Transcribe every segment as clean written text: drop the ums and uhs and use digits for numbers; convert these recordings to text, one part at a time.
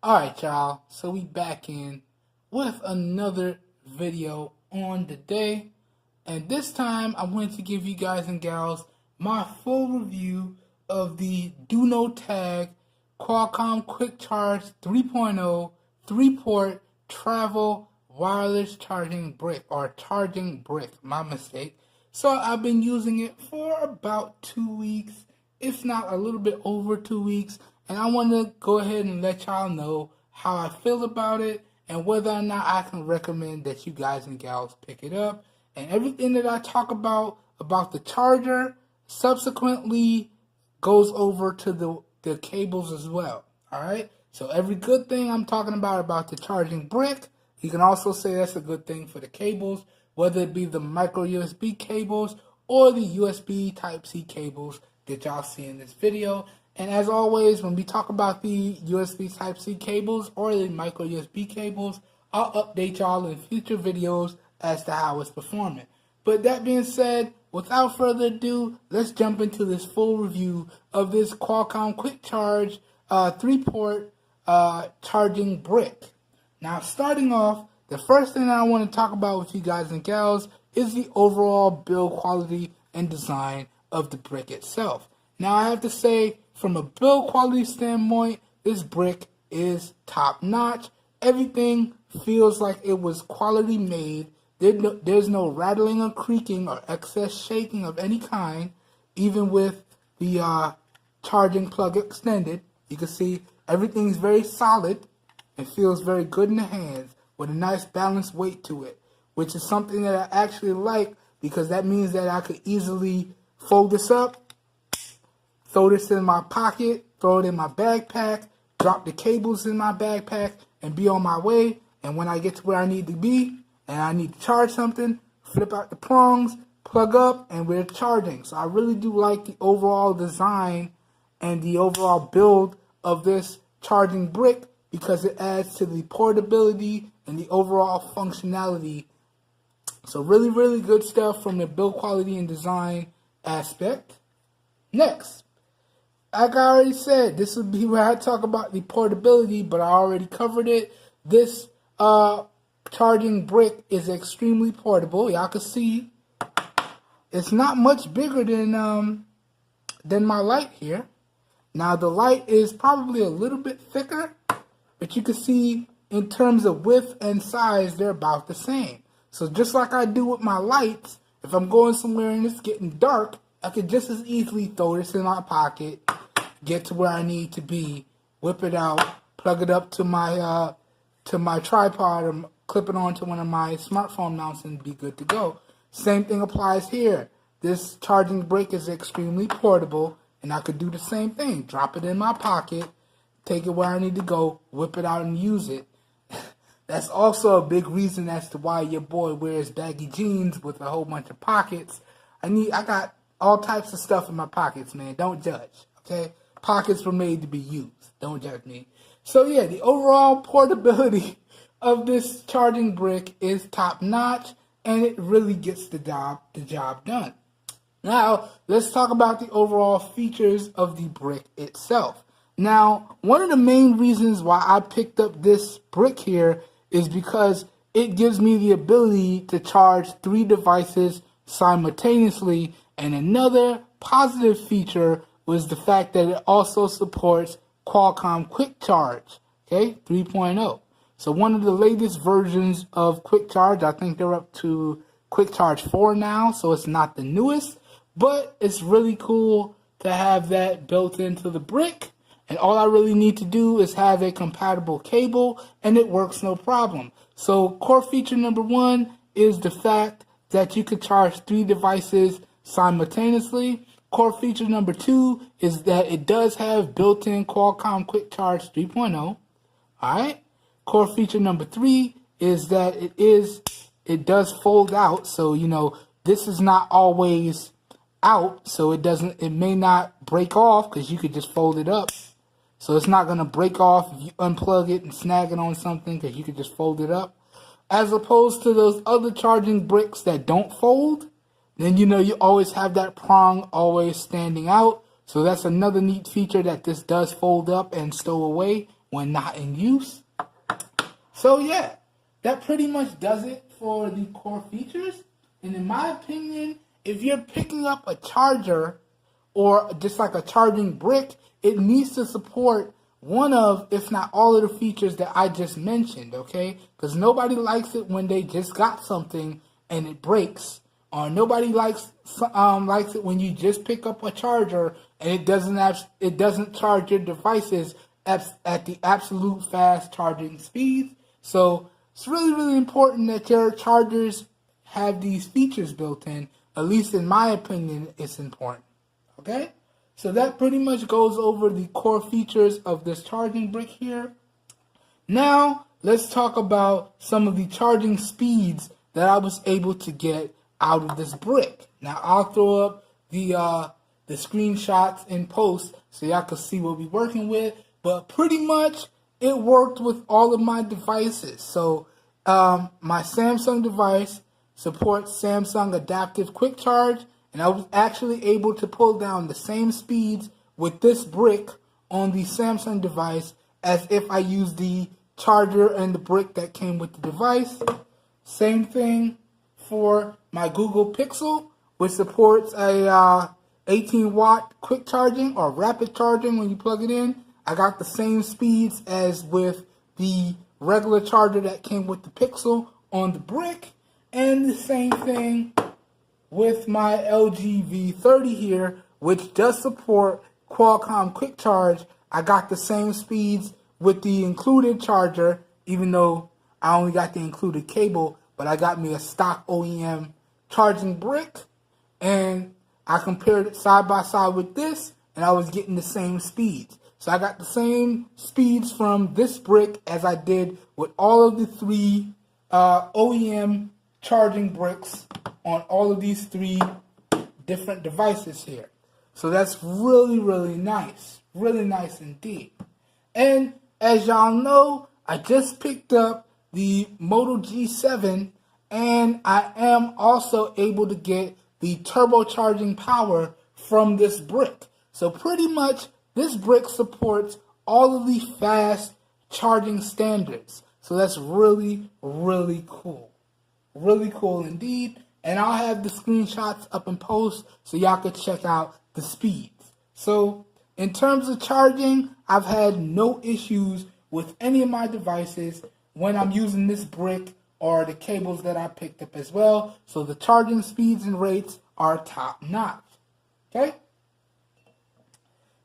Alright, y'all, so we back in with another video on the day, and this time I wanted to give you guys and gals my full review of the DoNoTag Qualcomm Quick Charge 3.0 3-port travel wireless charging brick, or charging brick, my mistake. So I've been using it for about 2 weeks, if not a little bit over 2 weeks. And I want to go ahead and let y'all know how I feel about it and whether or not I can recommend that you guys and gals pick it up. And everything that I talk about the charger subsequently goes over to the cables as well. Alright? So every good thing I'm talking about the charging brick, you can also say that's a good thing for the cables, whether it be the micro USB cables or the USB Type-C cables that y'all see in this video. And as always, when we talk about the USB Type-C cables or the micro USB cables, I'll update y'all in future videos as to how it's performing. But that being said, without further ado, let's jump into this full review of this Qualcomm Quick Charge 3-port charging brick. Now, starting off, the first thing that I want to talk about with you guys and gals is the overall build quality and design of the brick itself. Now, I have to say, from a build quality standpoint, this brick is top notch. Everything feels like it was quality made. There's no rattling or creaking or excess shaking of any kind. Even with the charging plug extended, you can see everything's very solid and feels very good in the hands with a nice balanced weight to it, which is something that I actually like because that means that I could easily fold this up, throw this in my pocket, throw it in my backpack, drop the cables in my backpack, and be on my way. And when I get to where I need to be, and I need to charge something, flip out the prongs, plug up, and we're charging. So I really do like the overall design and the overall build of this charging brick because it adds to the portability and the overall functionality. So really, really good stuff from the build quality and design aspect. Next, like I already said, this would be where I talk about the portability, but I already covered it. This charging brick is extremely portable. Y'all can see it's not much bigger than my light here. Now the light is probably a little bit thicker, but you can see in terms of width and size, they're about the same. So just like I do with my lights, if I'm going somewhere and it's getting dark, I could just as easily throw this in my pocket, get to where I need to be, whip it out, plug it up to my tripod, or clip it onto one of my smartphone mounts, and be good to go. Same thing applies here. This charging brick is extremely portable, and I could do the same thing. Drop it in my pocket, take it where I need to go, whip it out and use it. That's also a big reason as to why your boy wears baggy jeans with a whole bunch of pockets. I got all types of stuff in my pockets, man. Don't judge, okay? Pockets were made to be used. Don't judge me. So yeah, the overall portability of this charging brick is top notch, and it really gets the job done. Now, let's talk about the overall features of the brick itself. Now, one of the main reasons why I picked up this brick here is because it gives me the ability to charge 3 devices simultaneously, and another positive feature was the fact that it also supports Qualcomm Quick Charge, okay, 3.0. So one of the latest versions of Quick Charge, I think they're up to Quick Charge 4 now, so it's not the newest, but it's really cool to have that built into the brick. And all I really need to do is have a compatible cable, and it works no problem. So core feature number 1 is the fact that you can charge 3 devices simultaneously. Core feature number 2 is that it does have built-in Qualcomm Quick Charge 3.0. Alright? Core feature number 3 is that it does fold out, so this is not always out, so it may not break off because you could just fold it up. So it's not going to break off if you unplug it and snag it on something because you could just fold it up. As opposed to those other charging bricks that don't fold, then you always have that prong always standing out. So that's another neat feature, that this does fold up and stow away when not in use. So yeah, that pretty much does it for the core features. And in my opinion, if you're picking up a charger or just like a charging brick, it needs to support one of, if not all of the features that I just mentioned, okay? Because nobody likes it when they just got something and it breaks, or nobody likes it when you just pick up a charger and it doesn't charge your devices at the absolute fast charging speeds. So it's really, really important that your chargers have these features built in. At least in my opinion, it's important. Okay? So that pretty much goes over the core features of this charging brick here. Now, let's talk about some of the charging speeds that I was able to get out of this brick. Now, I'll throw up the screenshots in post so y'all can see what we're working with. But pretty much, it worked with all of my devices. So, my Samsung device supports Samsung Adaptive Quick Charge, and I was actually able to pull down the same speeds with this brick on the Samsung device as if I used the charger and the brick that came with the device. Same thing for my Google Pixel, which supports a 18-watt quick charging or rapid charging when you plug it in. I got the same speeds as with the regular charger that came with the Pixel on the brick. And the same thing with my LG V30 here, which does support Qualcomm Quick Charge. I got the same speeds with the included charger, even though I only got the included cable, but I got me a stock OEM charging brick, and I compared it side by side with this, and I was getting the same speeds. So I got the same speeds from this brick as I did with all of the three OEM charging bricks on all of these three different devices here. So that's really, really nice. Really nice indeed. And as y'all know, I just picked up the Moto G7, and I am also able to get the turbocharging power from this brick. So pretty much this brick supports all of the fast charging standards. So that's really, really cool. Really cool indeed. And I'll have the screenshots up in post so y'all can check out the speeds. So in terms of charging, I've had no issues with any of my devices when I'm using this brick or the cables that I picked up as well. So the charging speeds and rates are top notch. Okay?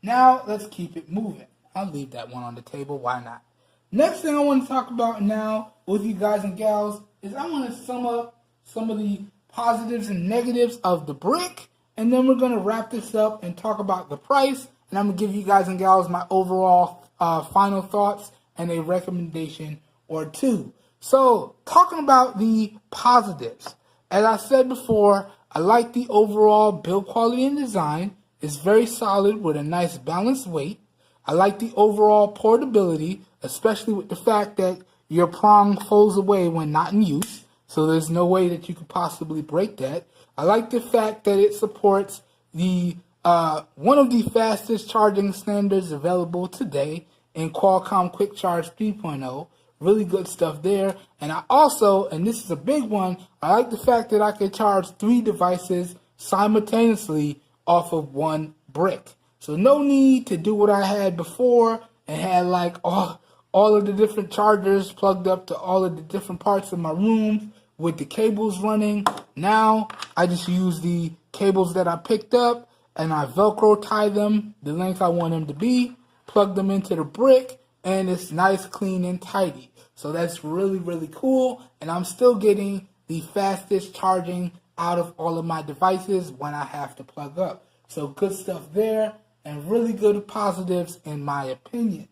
Now let's keep it moving. I'll leave that one on the table. Why not? Next thing I want to talk about now with you guys and gals is I want to sum up some of the positives and negatives of the brick, and then we're going to wrap this up and talk about the price, and I'm going to give you guys and gals my overall final thoughts and a recommendation or two. So, talking about the positives, as I said before, I like the overall build quality and design. It's very solid with a nice balanced weight. I like the overall portability, especially with the fact that your prong folds away when not in use, so there's no way that you could possibly break that. I like the fact that it supports the one of the fastest charging standards available today in Qualcomm Quick Charge 3.0. Really good stuff there. And I also, and this is a big one, I like the fact that I can charge 3 devices simultaneously off of one brick. So no need to do what I had before and had like all of the different chargers plugged up to all of the different parts of my room with the cables running. Now I just use the cables that I picked up and I Velcro tie them the length I want them to be, plug them into the brick, and it's nice, clean, and tidy. So that's really, really cool. And I'm still getting the fastest charging out of all of my devices when I have to plug up. So good stuff there, and really good positives in my opinion.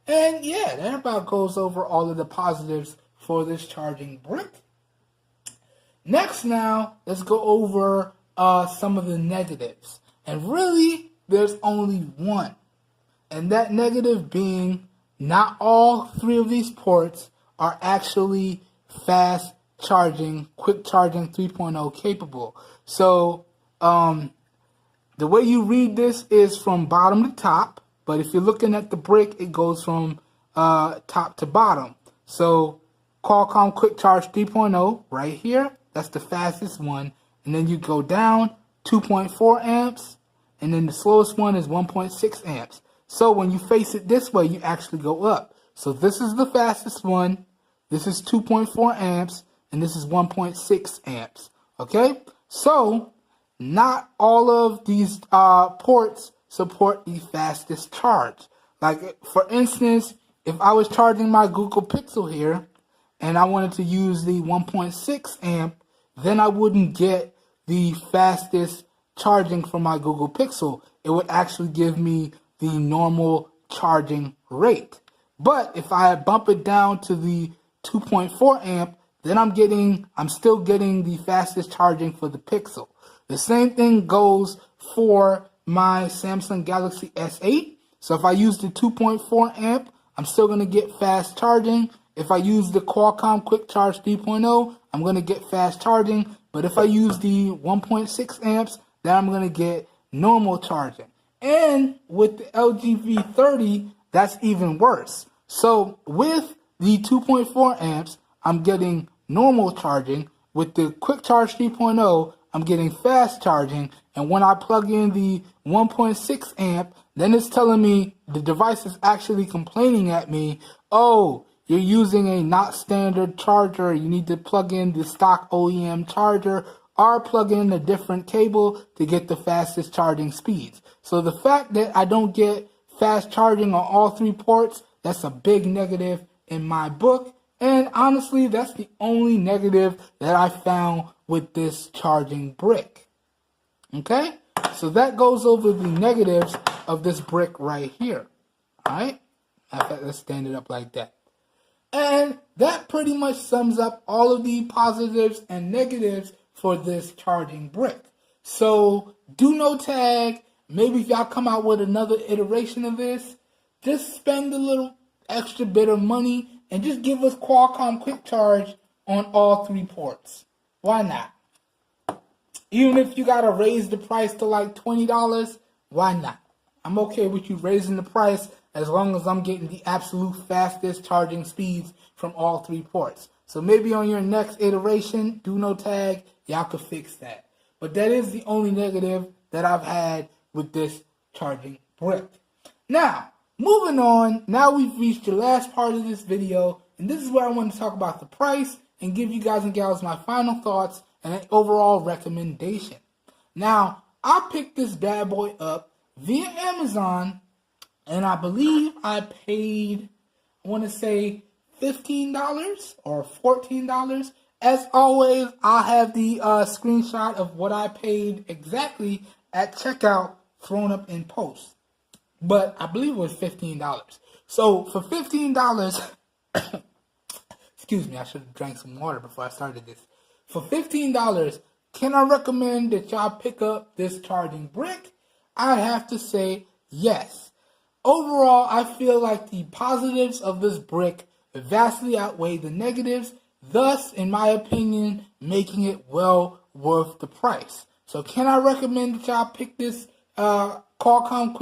And yeah, that about goes over all of the positives for this charging brick. Next now, let's go over some of the negatives. And really, there's only one. And that negative being not all 3 of these ports are actually fast charging, quick charging 3.0 capable. So, the way you read this is from bottom to top, but if you're looking at the brick, it goes from top to bottom. So Qualcomm Quick Charge 3.0 right here, that's the fastest one. And then you go down 2.4 amps, and then the slowest one is 1.6 amps. So when you face it this way, you actually go up. So this is the fastest one, this is 2.4 amps, and this is 1.6 amps. Okay, so not all of these ports support the fastest charge. Like, for instance, if I was charging my Google Pixel here and I wanted to use the 1.6 amp, then I wouldn't get the fastest charging from my Google Pixel. It would actually give me the normal charging rate. But if I bump it down to the 2.4 amp, then I'm still getting the fastest charging for the Pixel. The same thing goes for my Samsung Galaxy S8. So if I use the 2.4 amp, I'm still going to get fast charging. If I use the Qualcomm Quick Charge 3.0, I'm going to get fast charging. But if I use the 1.6 amps, then I'm going to get normal charging. And with the LG V30, that's even worse. So with the 2.4 amps, I'm getting normal charging. With the Quick Charge 3.0, I'm getting fast charging. And when I plug in the 1.6 amp, then it's telling me, the device is actually complaining at me, oh, you're using a not standard charger. You need to plug in the stock OEM charger or plug in a different cable to get the fastest charging speeds. So the fact that I don't get fast charging on all three ports, that's a big negative in my book. And honestly, that's the only negative that I found with this charging brick. Okay? So that goes over the negatives of this brick right here. Alright? Let's stand it up like that. And that pretty much sums up all of the positives and negatives for this charging brick. So DoNoTag, maybe if y'all come out with another iteration of this, just spend a little extra bit of money and just give us Qualcomm Quick Charge on all three ports. Why not? Even if you gotta raise the price to like $20, why not? I'm okay with you raising the price as long as I'm getting the absolute fastest charging speeds from all three ports. So maybe on your next iteration, DoNoTag, y'all could fix that. But that is the only negative that I've had with this charging brick. Now, moving on, now we've reached the last part of this video, and this is where I want to talk about the price and give you guys and gals my final thoughts and an overall recommendation. Now, I picked this bad boy up via Amazon, and I believe I paid, I want to say $15 or $14. As always, I'll have the screenshot of what I paid exactly at checkout thrown up in post. But I believe it was $15. So for $15, excuse me, I should have drank some water before I started this. For $15, can I recommend that y'all pick up this charging brick? I'd have to say yes. Overall, I feel like the positives of this brick vastly outweigh the negatives, thus, in my opinion, making it well worth the price. So can I recommend that y'all pick this Qualcomm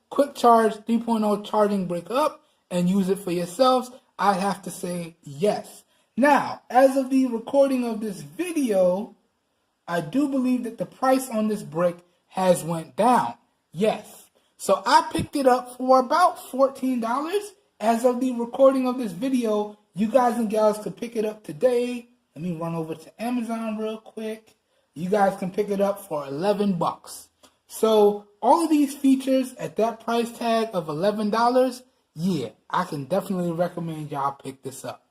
Quick Charge 3.0 charging brick up and use it for yourselves? I'd have to say yes. Now, as of the recording of this video, I do believe that the price on this brick has went down. Yes. So I picked it up for about $14. As of the recording of this video, you guys and gals could pick it up today. Let me run over to Amazon real quick. You guys can pick it up for $11. So all of these features at that price tag of $11, yeah, I can definitely recommend y'all pick this up.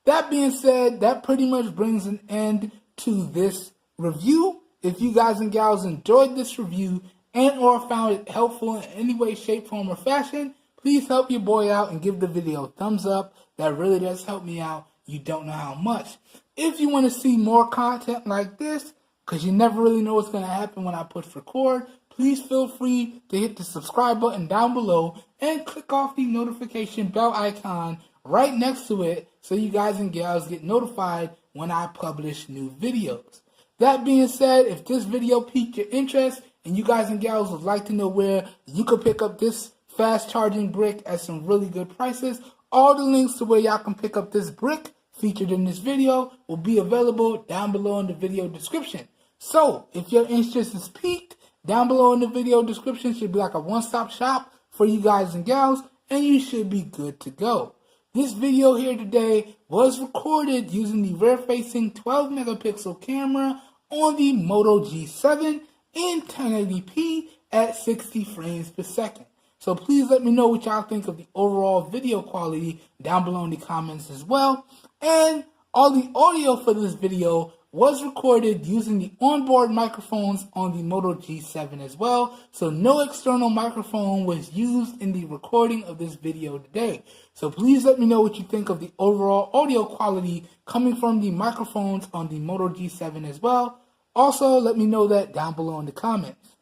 That being said, that pretty much brings an end to this review. If you guys and gals enjoyed this review and or found it helpful in any way, shape, form, or fashion, please help your boy out and give the video a thumbs up. That really does help me out. You don't know how much. If you want to see more content like this, because you never really know what's going to happen when I push record, please feel free to hit the subscribe button down below and click off the notification bell icon right next to it so you guys and gals get notified when I publish new videos. That being said, if this video piqued your interest and you guys and gals would like to know where you could pick up this fast charging brick at some really good prices. All the links to where y'all can pick up this brick featured in this video will be available down below in the video description. So if your interest is piqued, down below in the video description should be like a one-stop shop for you guys and gals, and you should be good to go. This video here today was recorded using the rear-facing 12 megapixel camera on the Moto G7 in 1080p at 60 frames per second. So please let me know what y'all think of the overall video quality down below in the comments as well. And all the audio for this video was recorded using the onboard microphones on the Moto G7 as well. So no external microphone was used in the recording of this video today. So please let me know what you think of the overall audio quality coming from the microphones on the Moto G7 as well. Also, let me know that down below in the comments.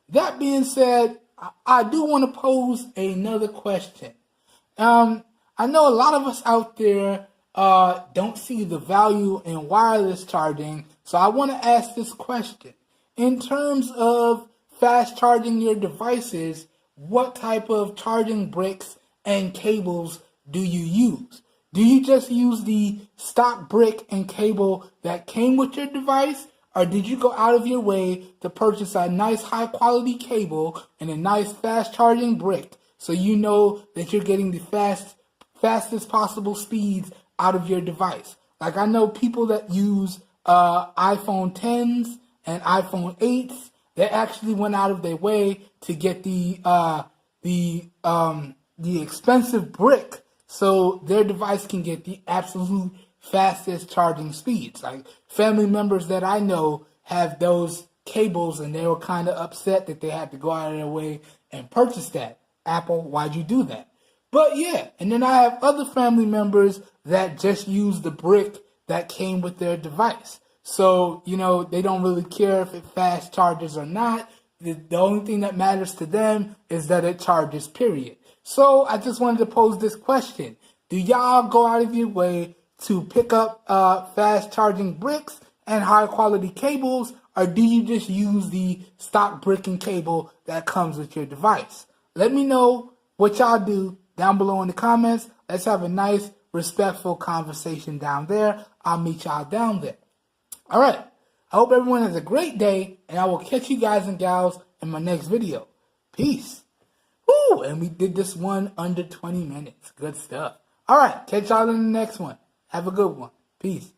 That being said, I do want to pose another question. I know a lot of us out there don't see the value in wireless charging, so I want to ask this question. In terms of fast charging your devices, what type of charging bricks and cables do you use? Do you just use the stock brick and cable that came with your device? Or did you go out of your way to purchase a nice high quality cable and a nice fast charging brick so you know that you're getting the fastest possible speeds out of your device? Like I know people that use iPhone 10s and iPhone 8s, they actually went out of their way to get the expensive brick so their device can get the absolute fastest charging speeds. Like family members that I know have those cables and they were kind of upset that they had to go out of their way and purchase that. Apple, why'd you do that? But yeah, and then I have other family members that just use the brick that came with their device. So, you know, they don't really care if it fast charges or not. The only thing that matters to them is that it charges, period. So I just wanted to pose this question. Do y'all go out of your way to pick up fast charging bricks and high quality cables, or do you just use the stock brick and cable that comes with your device? Let me know what y'all do down below in the comments. Let's have a nice, respectful conversation down there. I'll meet y'all down there. All right. I hope everyone has a great day, and I will catch you guys and gals in my next video. Peace. Woo! And we did this one under 20 minutes. Good stuff. All right. Catch y'all in the next one. Have a good one. Peace.